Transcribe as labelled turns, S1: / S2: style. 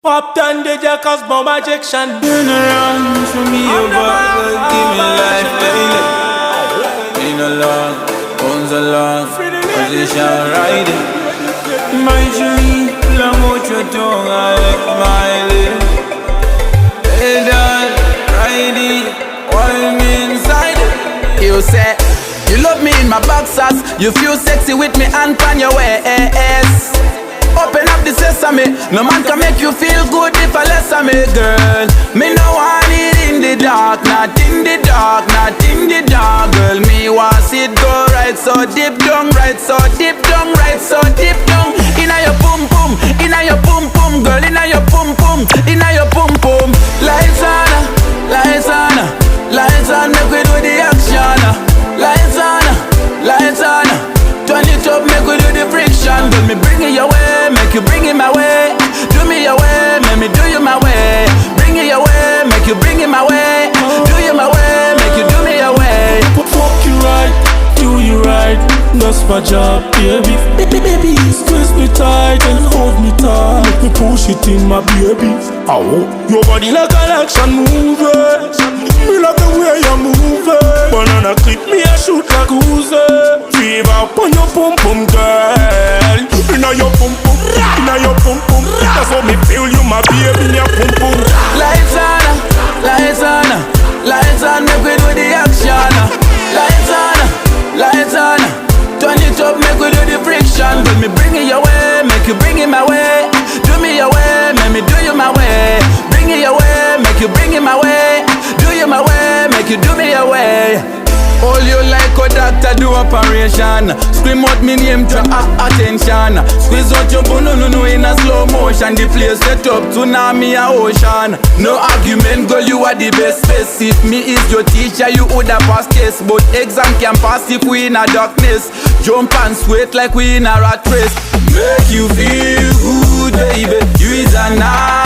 S1: Pop down the jackals bomb ejection.
S2: Turn around for me, your back, give me life, baby. Been along, bones along, position riding. My journey, long out your tongue, I like my lips. Pedal, riding, while me inside it.
S3: You say, you love me in my boxers. You feel sexy with me and on your waist. Open up the sesame. No man can make you feel good if I less of me, girl. Me no want it in the dark, not in the dark, not in the dark, girl. Me want it go right so deep down, right so deep down, right so deep down. Inna your pum pum, inna your pum pum, girl. Inna your pum pum, inna your pum pum. Lights on, lights on, lights on. Make we do the action. Lights on, lights on. Turn it up, make we do the friction. Girl, me bring it your way, make you bring it my way. Do me your way, make me do you my way. Bring it your way, make you bring it my way. Do you my way, make you do me your way.
S1: Fuck you right, do you right. That's my job, baby. Baby, squeeze me tight and hold me tight. Make me push it in, my baby. Oh, your body like an action movie. Me like the way you move it. Banana clip me a shoot like Uzi. Fever upon your pum pum, girl. Inna your pum pum, inna your pum pum. That's what me feel you, my baby, in your pum pum.
S3: Lights on, lights on, lights on. Make we do the action. Lights on, lights on. Turn it up, make we do the friction. Girl, me bring it your way, make you bring it my way. Do me your way, make me do you my way. Bring it your way, make you bring it my way. Do you my way, make you do me your way. All you like a doctor do operation. Scream out me name to attention. Squeeze out your bone in a slow motion. The place set up tsunami a ocean. No argument, girl, you are the best. If me is your teacher, you woulda pass test. But exam can pass if we in a darkness. Jump and sweat like we in a rat race. Make you feel good, baby. You is a nice